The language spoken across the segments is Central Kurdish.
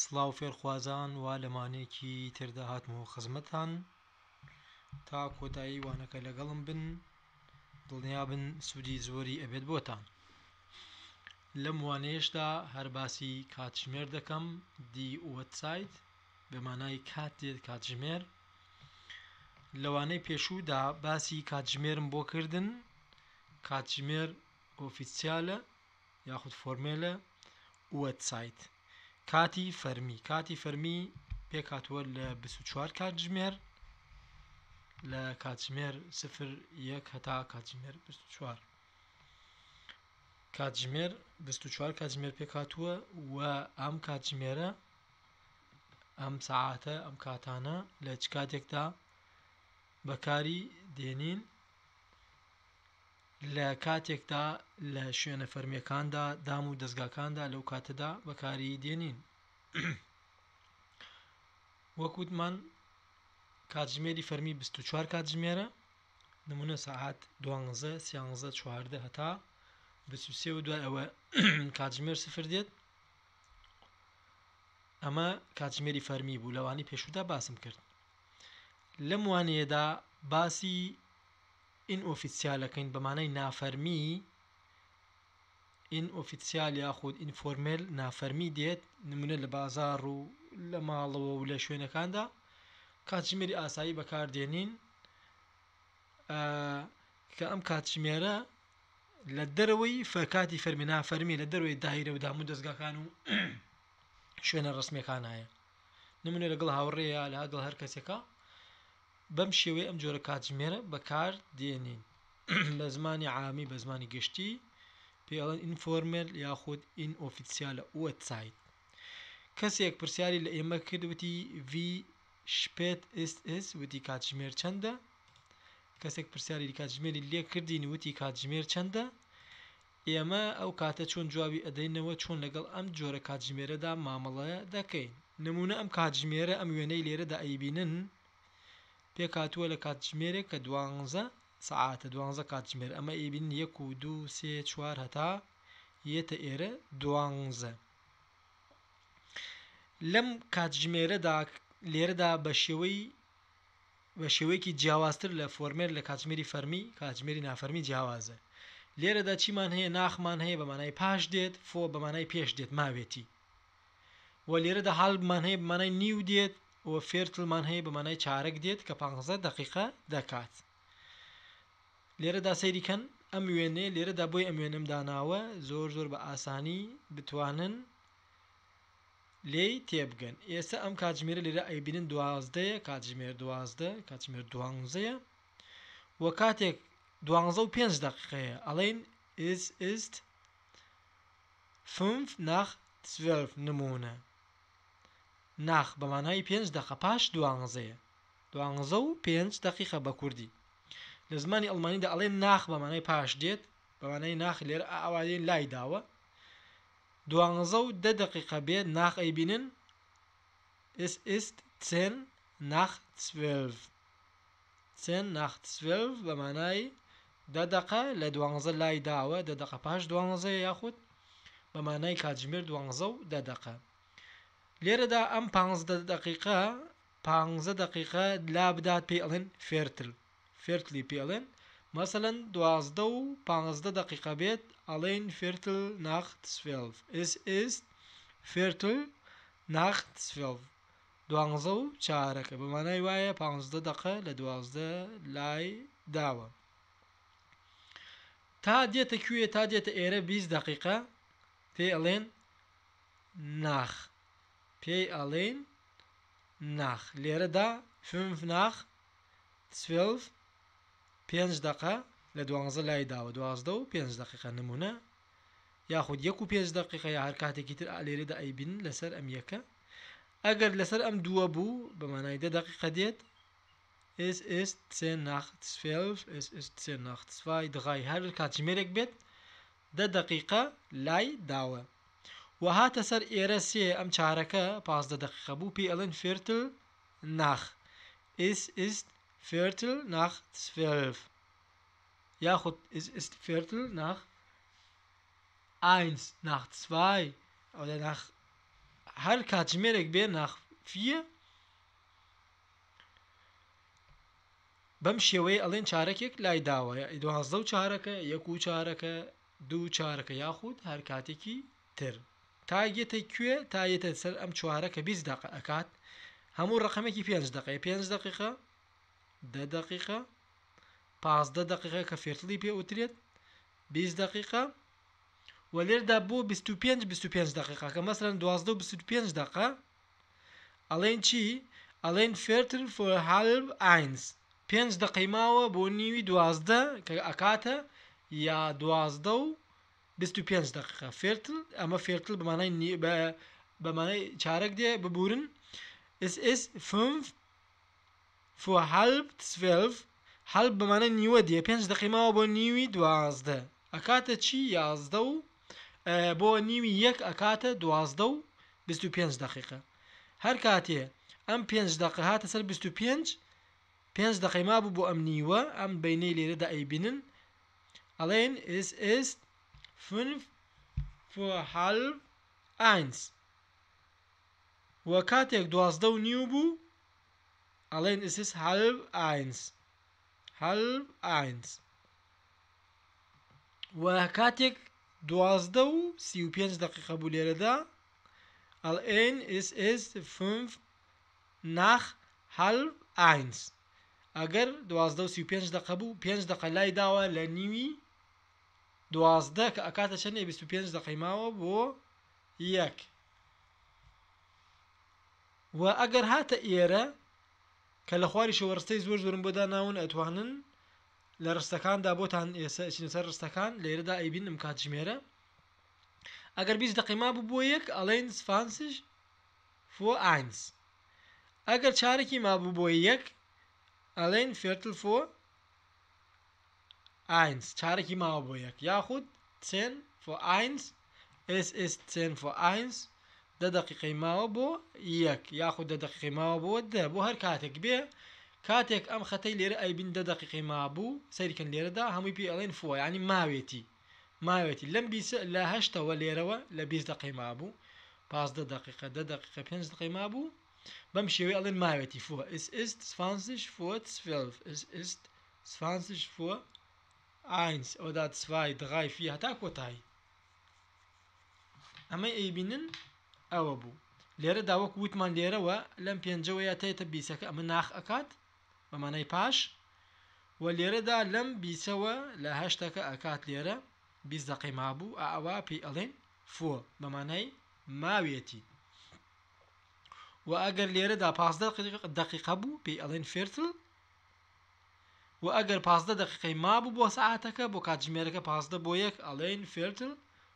سڵاو فێرخوازان وا لەمانەیەکی تردا هاتمەوە خزمەتان تا کۆتایی وانەکە لەگەڵم بن دڵنیابن سوودی زۆری ئەبێت بۆتان. لەم وانەیەشدا هەر باسی کاتژمێر دەکەم دی وەبسایت بەمانای کات دێت کاتژمێر. لەوانەی پێشوودا باسی کاتژمێرم بۆ کردن. کاتژمێر ئۆفیسیالە یاخود فۆرمێلە وەبسایت. کاتی فەرمی پێکاتوە لە 24 کاتژمێر لە کاتژمێر 01 هەتا کاتژمێر 24 کاتژمێر 24 کاتژمێر پێکاتوە و ئەم کاتژمێرە ئەم ساعاتە ئەم کاتانە لە چ کاتێکدا بەکاری دێنین لە کاتێکدا لە شوێنە فەرمیەکاندا دام و دەستگاکاندا لەو کاتەدا بەکاری دێنین. وەکوتمان کاتژمێری فەرمی 24 کاتژمێرە نمونە ساعات 12 13 14 هەتا 23 و دوای ئەوە کاتژمێر سفر دێت. ئەمە کاتژمێری فەرمی بوو لەوانی پێشوودا باسم کرد. لەم وانەیەدا باسی ئین ئۆفیسیالەکەین بەمانای نافەرمی ئین ئۆفیسیال یاخود ئینفۆرمێل نافەرمی دێت نمونە لە بازاڕ و لە ماڵەوە و لە شوێنەکاندا کاتژمێری ئاسایی بەکاردێنین کە ئەم کاتژمێرە لە دەرەوەی کاتی فەرمی نافەرمی لە دەروی داهیرە و دام و دەستگاکان و شوێنە ڕسمیەکان هەیە نمونە لەگەڵ هاوڕێیە لەگەڵ هەر کەسێکە بەم شێوەیە ئەم جۆرە کاتژمێرە بەکار دێنین. بە زمانی عامی بە زمانی گشتی پێڵەن ئینفۆرمێل یاخود ئین ئۆفیسیالە وەبسایت. کەسێک پرسیاری لە ئێمە کردوتی وی شپێت ئس وتی کاتژمێر چەندە؟ کەسێک پرسیاری کاتژمێری لێ کردین وتی کاتژمێر چەندە؟ ئێمە ئەو کاتە چۆن جوابی ئەدەینەوە چۆن لەگەڵ ئەم جۆرە کاتژمێرەدا مامەڵە دەکەین. نمونە ئەم کاتژمێرە ئەم وێنەی لێرەدا ئەیبینن پێکاتووە لە کاتژمێرێک کە 12 ساعاتە 12 کاتژمێر ئەمە ئەیبین 1 و 2 3 4 هەتا یەتە ئێرە 12. لەم کاتژمێرەدا لێرەدا بە شێوەیەکی جیاوازتر لە فۆرمێر لە کاتژمێری فەرمی کاتژمێری نافەرمی جیاوازە. لێرەدا چیمان هەیە؟ ناخمان هەیە بەمانای پاش دێت، فۆ بەمانای پێش دێت ماوێتی، و لێرەدا هەڵبمان هەیە بەمانای نیو دێت و فێرتڵمان هەیە بەمانای چارەک دێت کە 15 دقیقە دەکات. لێرەدا سەیریکەن ئەم وێنێ لێرەدا بۆی ئەم وێنەم داناوە زۆر بە ئاسانی بتوانن لێی تێبگەن. ئێستا ئەم کاتژمێرە لێرە ئەیبینن 12 کاتژمێر 12 کاتژمێر 12 و کاتێک 12 و 5 دقیقەیە ئەڵێن es ist 5 nach 12 نمونە ناخ بەمانای 5 دقیقە پاش 12 12 و 5 دقیقە بە کوردی. لە زمانی ئەڵمانیدا ئەڵێن ناخ بەمانای پاش دێت بەمانای ناخ لێرە ئاوادێن لای داوە 12 و 10 دقیقە بێت ناخ ئەیبینن es ist 10 nach 12 10 nach 12 بەمانای 10 دقە لە 12 لای داوە 10 دقە پاش 12 یاخود بەمانای کاتژمێر 12 و 10 دقە. لێرەدا ئەم 15 دقیقە لا بدات پێی ئەڵێن فێرتلی پێڵێن مەسەلەن 12 و 15 دقیقە بێت ئەڵێن فێرتل nach 12 es ist فێرتل nach 12 12 و چارەکە بەمانای وایە 15 دقە لە 12 لای داوە تا دێتە کوێ تا دێتە ئێرە 20 دقیقە پێی ئەڵێن ناخ پێی ئەڵێن ناخ. لێرەدا 5 nach 12 5 دقە لە 12 لای داوە 12 و 5 دقیقە نمونە یاخود 1 و 5 دقیقە یا هەر کاتێکی تر لێرەدا ئەیبین لەسەر ئەم یەکە. ئەگەر لەسەر ئەم دووە بوو بەمانای 10 دقیقە دێت es ist 10 nach 12 es ist 10 nach 2 دغای هەر کاتژمێرێک بێت 10 دقیقە لای داوە و هاتە سەر ئێرە سێ ئەم چارەکە 15 دقیقە بوو پێی ئەڵێن فێرتل ناخ es ist viertel nach 12 یاخود es ist viertel nach 1 nach 2 oder nach هەر کاتژمێرێک بێ ناخفیە بەم شێوەیە ئەڵێن چارەکێک لای داوە 12 چارەکە 1 چارەکە 2 چارەکە یاخود هەر کاتێکی تر تاگێتە کوێ تایەتە سەر ئەم چوارەکە 20 دقە ئەکات هەموو ڕقمێکی 5 دقەیە 5 دقیقە 10 دقیقە 15 دقیقە کە فێرتڵی پێ وترێت 20 دقیقە و لێردا بۆ 25 دقیقە کە مەسەرەن 12 و 25 دقە ئەڵێن چی ئەڵێن فێرتل فۆر هالب ئاینس 5 دقەی ماوە بۆ نیوی 12 کە ئەکاتە یا 12 و 25 دقیقە فێرتل ئەمە فێرتل بەمانای چارەک دێ ببورن اس 5 فۆر هالب 12 هەڵب بەمانە نیوە دێ 5 دقی ماوە بۆ نیوی 12 ئەکاتە چی 11 و بۆ نیوی 1 ئەکاتە 12 و 25 دقیقە هەر کاتێ ئەم 5 دقه هاتە سەر 25 5 دقی ما بوو بۆ ئەم نیوە ئەم بینەی لێرەدا ئەیبینن ئەڵێن es 5 vor halb 1 و کاتێک 12 و نیو بوو ئەڵێن es halb 1 halb 1 و کاتێک 12 و 35 دقیقە بوو لێرەدا ئەڵێن es 5 nach halb 1 ئەگەر 12 و 35 دقە بوو 5 دقە لای داوە لە نیوی 12 کە ئەکاتە چەندێ 25 دقەی ماوە بۆ 1 و ئەگەر هاتە ئێرە کە لە خواری شەوەڕستەی زۆر زۆرم بۆ داناون ئەتوانن لە ڕستەکاندا بۆتان ئێستا چین سەر ڕستەکان لێرەدا ئەیبین ئەم کاتژمێرە ئەگەر 20 دقی ما بوو بۆ 1 ئەڵێن 20 vor 1 ئەگەر چارێکی ما بوو بۆ 1 ئەڵێن viertel vor 1 چارێکی ماوە بۆ 1 یاخود 10 vor 1 es ist 10 vor 1 10 دقیقەی ماوە بۆ 1 یاخود 10 دقیقەی ماوە بۆ 10 بۆ هەر کاتێک بێ کاتێک ئەم خەتەی لێرە ئەیبین 10 دقیقەی ما بوو سەیرکەن لێرەدا هەمووی پێ ئەڵێن فۆ یعنی ماوێتی لەم لە 8ەوە لێرەوە لە 20 دقیقەی ما بوو 15 دقیقە 10 دقیقە 5 دقیقەی ما بوو بەم شێوەیە ئەڵێن ماوێتی فۆ es ist 20 vor 12 es ist 20 vor 1 oder 2 3 4 هەتا کۆتایی ئەمە ئەیبینن ئەوە بوو لێرە داوەک وتمان لێرەوە لەم پێنجەوەیە تێتە بیسەکە ئەمە ناخ ئەکات بەمانای پاش و لێرەدا لەم بیسەوە لە هەشتەکە ئەکات لێرە 20 دقی مابوو ئەوە پێی ئەڵێن فۆ بەمانای ماوێتی و ئەگەر لێرەدا 15 دقیقە بوو پێی ئەڵێن فێرتل و ئەگەر 15 دقیقەی مابوو بۆ سەعاتەکە بۆ کاتژمێرەکە 15 بۆ 1 ئەڵێن فێرتل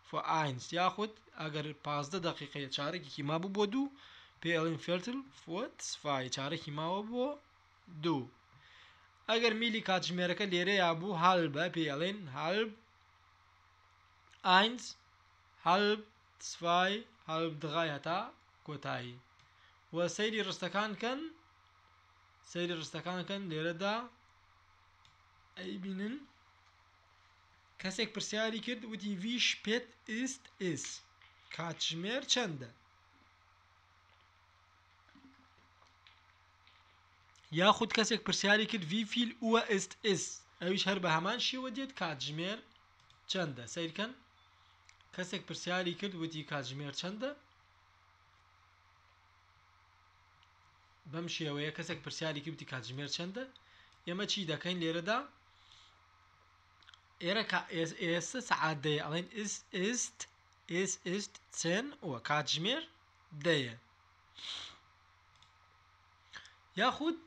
فۆ 1 یاخود ئەگەر 15 دقیقەی چارێکی مابوو بۆ 2 پێی ئەڵێن فێرتل فۆ 2 چارێکی ماوە بۆ 2 ئەگەر میلی کاتژمێرەکە لێرەیە بوو هەڵبە پێی ئەڵێن هەڵب 1 هەڵب 2 هەڵب 3 هەتا کۆتایی و سەیری ڕستەکان کەن لێرەدا ئەیبینن کەسێک پرسیاری کرد وتی wie spät ist es کاتژمێر چەندە یاخود کەسێک پرسیاری کرد wie viel Uhr ist es ئەویش هەر بە هەمان شێوە دێت کاتژمێر چەندە سەیرکەن کەسێک پرسیاری کرد وتی کاتژمێر چەندە بەم شێوەیە کەسێک پرسیاری کرد وتی کاتژمێر چەندە ئێمە چی دەکەین لێرەدا ئێرە ئێستا سەعات دەیە ئەڵێن es ist 10 Uhr کاتژمێر دەیە یاخود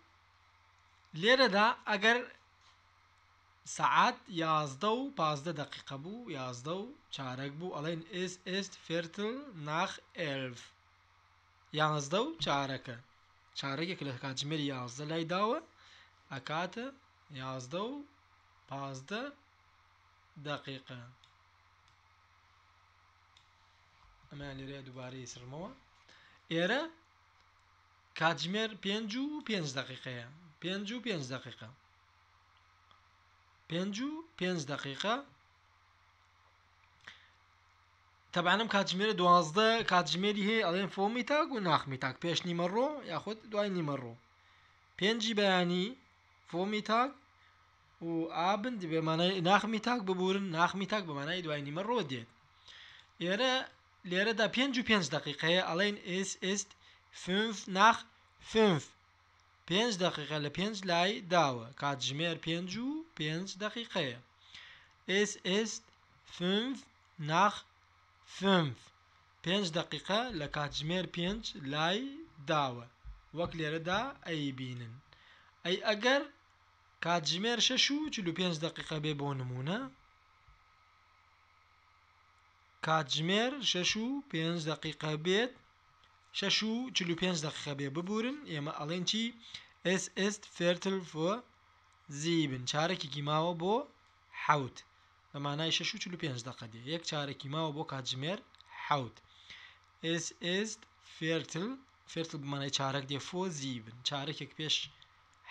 لێرەدا ئەگەر سەعات 11 و 15 دقیقە بوو 11 و چارەک بوو ئەڵێن es ist viertel nach 11 11 و چارەکە چارەکێک لە کاتژمێری 11 لای داوە ئەکاتە 11 و 15 دقیقە ئەمان لێرەیە دووبارەی سرمەوە ئێرە کاتژمێر 5 و 5 دقیقەیە 5 و 5 دقیقە 5 و 5 دقیقە طبعا ئەم کاتژمێرە 12 کاتژمێری هەیە ئەڵێن فۆمی تاک و ناخمی تاک پێش نیمەڕۆ یاخود دوای نیمەڕۆ 5 بەیانی فۆمی تاک و ئابن بێمانای ناخمی تاک ببورن ناخمی تاک بەمانای دوای نیمەڕۆ دێت ئێرە لێرەدا 5 دقیقەیە ئەڵێن es ist 5 nach 5 5 دقیقە لە 5 لای داوە کاتژمێر 5 دقیقەیە es ist 5 nach 5 5 دقیقە لە کاتژمێر 5 لای داوە وەک لێرەدا ئەی بینن ئەی ئەگەر کاتژمێر 6:45 دقیقە بێ بۆ نمونە کاتژمێر 6:05 دقیقە بێت 6:45 دقیقە بێ ببورن ئێمە ئەڵێن چی es ist viertel vor 7 چارەکێکی ماوە بۆ حەوت بەمانای 6:45 دقیقە دێ یەک چارەکی ماوە بۆ کاتژمێر حەوت es ist viertel بمانای چارەک دێ vor 7 چارەکێک پێش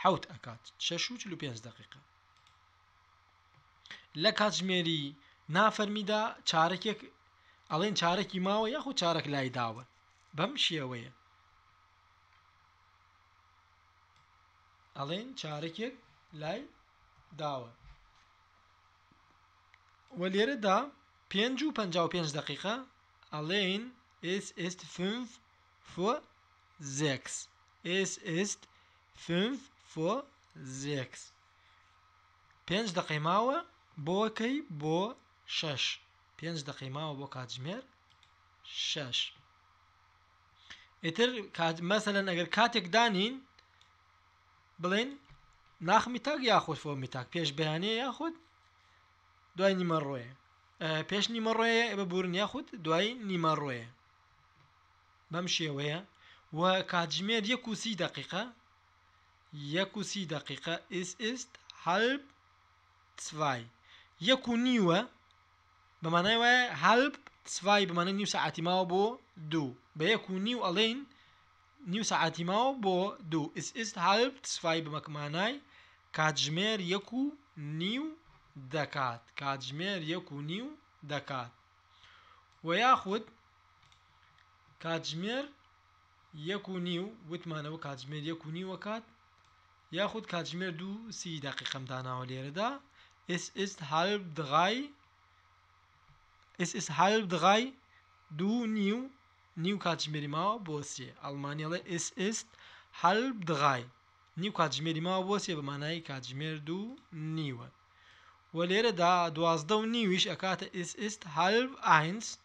حەوت ئەکات 6:45 دقیقە لە کاتژمێری نافەرمیدا چارەکێک ئەڵێن چارەکی ماوە یاخود چارەک لای داوە بەم شێوەیە ئەڵێن چارەکێک لای داوە وە لێرەدا 5:55 دقیقە ئەڵێن es ist 5 vor 6 es ist 5 vor 6 5 دقیقە ماوە بۆکەی بۆ 6 5 دقیقە ماوە بۆ کاتژمێر 6 ئیتر مەسەلەن ئەگەر کاتێک دانین بڵێن ناخمی تاک یاخود فۆمی تاک پێش بەیانەیە یاخود دوای نیمەڕۆیە پێش نیمەڕۆیە ببورن یاخود دوای نیمەڕۆیە بەم شێوەیە و کاتژمێر 1:30 دقیقە 1:30 دقیقە es ist halb 2 1:09 بەمانای وایە halb 2 بەمانای نیو سەعاتی ماوە بۆ 2 بە 1:09 ئەڵێن نیو سەعاتی ماوە بۆ 2 es ist halb 2 بمەکمانای کاتژمێر 1:09 دەکات کاتژمێر 1:09 دەکات و یاخود کاتژمێر 1:09 وتمانەوە کاتژمێر 1:09 وەکات یاخود کاتژمێر 2:30 دقیقەم داناوە لێرەدا es ist halb 3 2:09 نیو کاتژمێری ماوە بۆ 3 ئەڵمانیەڵێ es ist halb 3 نیو کاتژمێری ماوە بۆ 3 بەمانای کاتژمێر 2:09 و لێرەدا 12:09 ئەکاتە es ist halb 1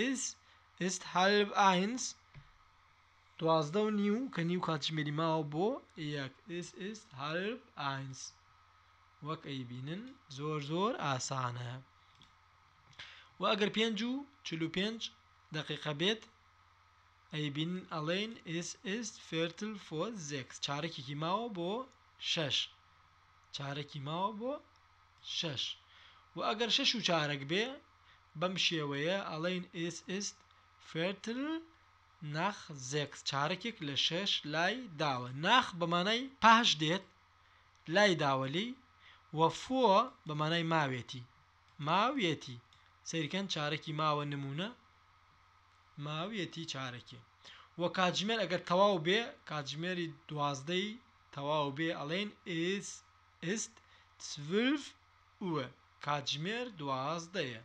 es ist halb 1 12:09 کە نیو کاتژمێری ماوە بۆ 1 es ist halb 1 وەک ئەیبینن زۆر ئاسانە و ئەگەر 5:45 دقیقە بێت ئەیبینن ئەڵێن es ist viertel vor 6 چارەکێکی ماوە بۆ 6 چارەکی ماوە بۆ 6 و ئەگەر 6:04 بێ بەم شێوەیە ئەڵێن es ist viertel nach 6 چارەکێک لە 6 لای داوە ناخ بەمانای پاش دێت لای داوەلی و فۆ بەمانای ماوێتی سەیرکەن چارەکی ماوە نمونە ماوێتی چارەکێ و کاتژمێر ئەگەر تەواو بێ کاتژمێری 12 تەواو بێ ئەڵێن es ist 12 Uhr کاتژمێر 12ە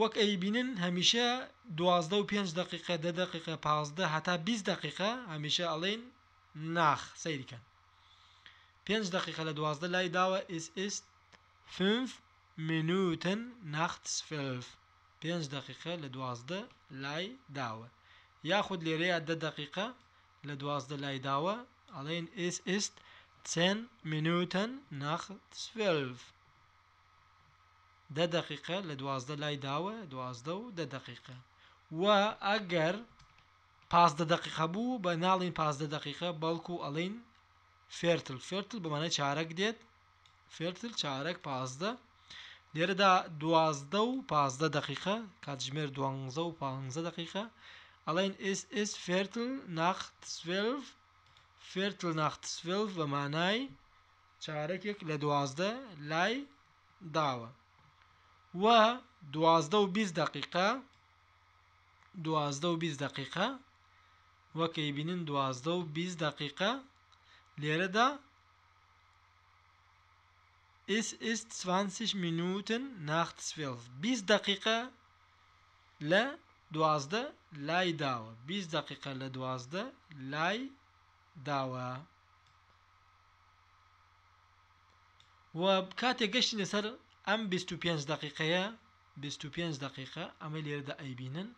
وەک ئەیبینن هەمیشە 12:05 دقیقە 10 دقیقە 15 هەتا 20 دقیقە هەمیشە ئەڵێن ناخ سەیرکەن 5 دقیقە لە 12 لای داوە es ist 5 Minuten nach 12 5 دقیقە لە 12 لای داوە یاخود لێرەیە 10 دقیقە لە 12 لای داوە ئەڵێن es ist 10 Minuten nach 12 10 دقیقە لە 12 لای داوە 12 و 10 دقیقە و ئەگەر 15 دقیقە بوو بە ناڵین 15 دقیقە بەڵکو ئەڵێن فێرتل بەمانای چارەک دێت فێرتل چارەک 15 لێرەدا 12 و 15 دقیقە کاتژمێر 12 و 15 دقیقە ئەڵێن es ist viertel nach 12 viertel nach 12 بەمانای چارەکێک لە 12 لای داوە و 12 دقيقة 12 دقيقة وەکەی بینن 12 دقيقة لێرەدا Es ist 20 Minuten nach 12 20 دقيقة لە 12 لای داوە 20 دقيقة لە 12 لای داوە و کاتێک گەشتینە سەر ئەم 25 دقيقەیە 25 دقيقة ئەمە لێرەدا ئەیبینن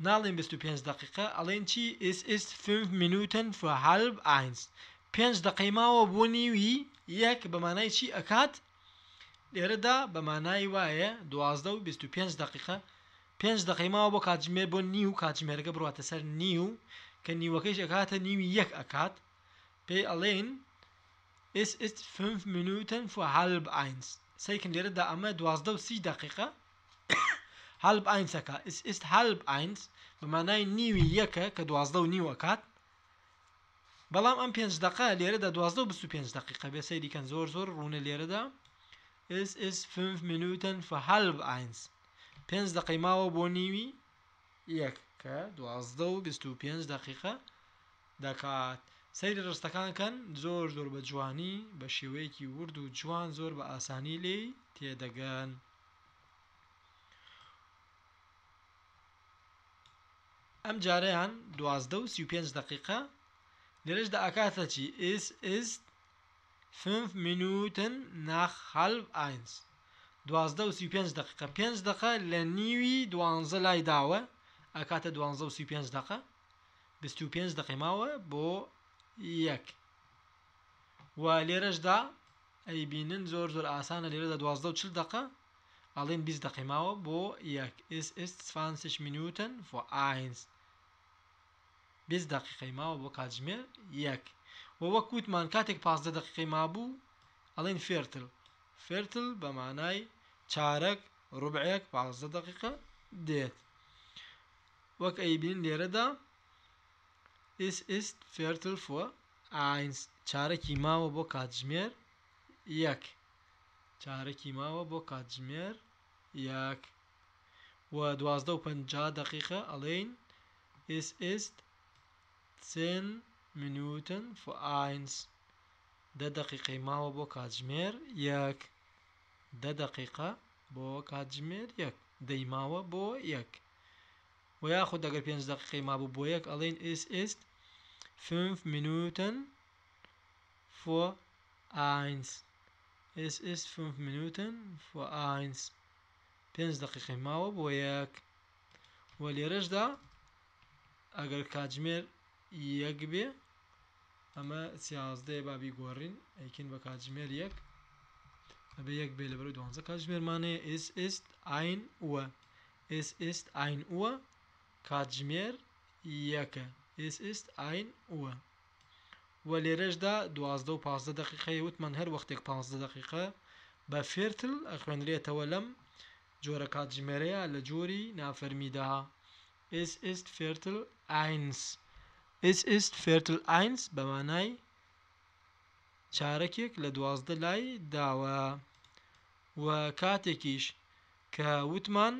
ناڵێن 25 دقيقة ئەڵێن چی Es ist 5 Minuten vor halb 1 5 دقەی ماوە بۆ نیوی یەک بەمانای چی ئەکات لێرەدا بەمانای وایە 12 و 25 دقيقة 5 دقەی ماوە بۆ کاتژمێر بۆ نیو کاتژمێرەکە بڕاتە سەر نیو کە نیوەکەیش ئەکاتە نیوی یەک ئەکات پێی ئەڵێن Es ist 5 Minuten vor halb 1 سەیکن لێرەدا ئەمە 12 دقيقة halb 1 ئەکا Es ist halb 1 بەمانای نیوی یەکە کە 12 و نیو ئەکات بەڵام ئەم 5 دقە لێرەدا 12 و 25 دقيقة بێ سەیری کەن زۆر ڕوونە لێرەدا Es ist 5 Minuten vor halb 1 5 دقەی ماوە بۆ نیوی یەک کە 12 و 25 دقيقة دەکات سەیری ڕستەکانکەن زۆر بە جوانی بە شێوەیەکی ورد و جوان زۆر بە ئاسانی لێی تێدەگەن ئەم جارەیان 12 و 35 دقيقة لێرەشدا ئەکاتە چی Es ist 5 Minuten nach halb 1 12 و 35 دقيقة 5 دقة لە نیوی 12 لای داوە ئەکاتە 12 و 35 دقة 25 دقەی ماوە بۆ یەک و لێرەشدا ئەیبینن زۆر ئاسانە لێرەدا 12 و 40 دقة ئەڵێن 20 دقەی ماوە بۆ یەک Es ist 20 Minuten vor 1 20 دقیقەی ماوە بۆ کاتژمێر یەک و وەک وتمان کاتێک 15 دقیقەی مابوو ئەڵێن فێرتل بەمانای چارەک ڕوبعێک 15 دقیقە دێت وەک ئەیبینن لێرەدا Es ist Viertel vor 1 چارەکی ماوە بۆ کاتژمێر یەک چارەکی ماوە بۆ کاتژمێر یەک و 12 و 50 دقیقە ئەڵێن Es ist 10 Minuten vor 1 10 دقیقەی ماوە بۆ کاتژمێر یەک 10 دقیقە بۆ کاتژمێر یەک دەی ماوە بۆ یەک و یاخود ئەگەر 5 دقیقەی مابوو بۆ یەک ئەڵێن Es ist 5 Minuten vor 1 Es ist 5 Minuten vor 1 5 دقیقەی ماوە بۆ یەک و لێرەشدا ئەگەر کاتژمێر یەک بێ ئەمە 13 بابی گۆڕین ئەیکن بە کاتژمێر یەک ئەبێ یەک بێ لەبەر 12 کاتژمێرمانەیە Es ist 1 Uhr Es ist 1 Uhr کاتژمێر یەکە Es ist 1 Uhr و لێرەشدا 12 و 15 دقیقەی وتمان هەر وەختێک 15 دقیقە بە فێرتل ئەخوێنرێتەوە لەم جۆرە کاتژمێرەیە لە جۆری نافەرمیدا Es ist Viertel 1 Es ist Viertel 1 بەمانای چارەکێک لە 12 لای داوە و کاتێکیش کە وتمان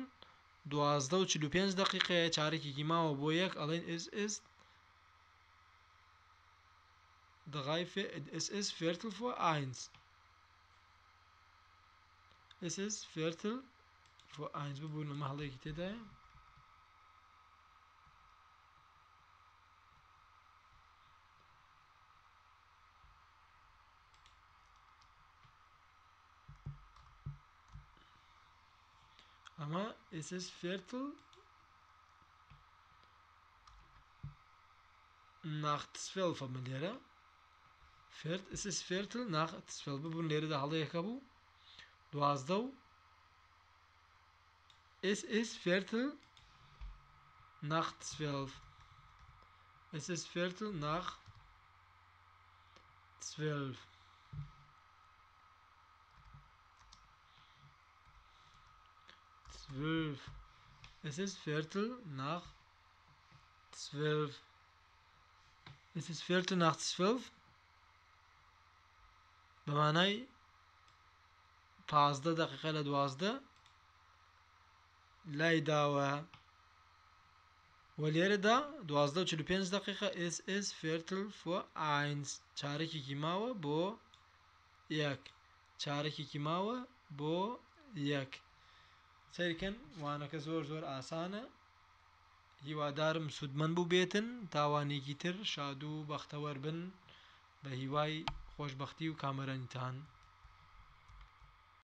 12 و 45 دقیقە چارەکێکی ماوە بۆ یەک ئەڵێن Es ist Viertel vor 1 Es ist Viertel vor 1 ببوون ئەمە هەڵەیەکی تێدایە ئەمە Es ist Viertel nach 12 ئەمە لێرە Es ist Viertel nach 12 ببوون لێرەدا هەڵەیەکە بوو 12 و Es ist Viertel nach 12 Es ist Viertel nach 12 Es ist Viertel nach 12 Es ist Viertel nach 12 بەمانای 15 دقیقە لە 12 لای داوە وە لێرەدا 12:45 دقیقە SS Viertel vor 1 چارەکێکی ماوە بۆ 1 چارەکێکی ماوە بۆ 1 سەیرکەن وانەکە زۆر ئاسانە هیوادارم سودمەند بوو بێتن تاوانێکی تر شاد و بەختەوەر بن بە هیوای خۆشبەختی و کامەرانتان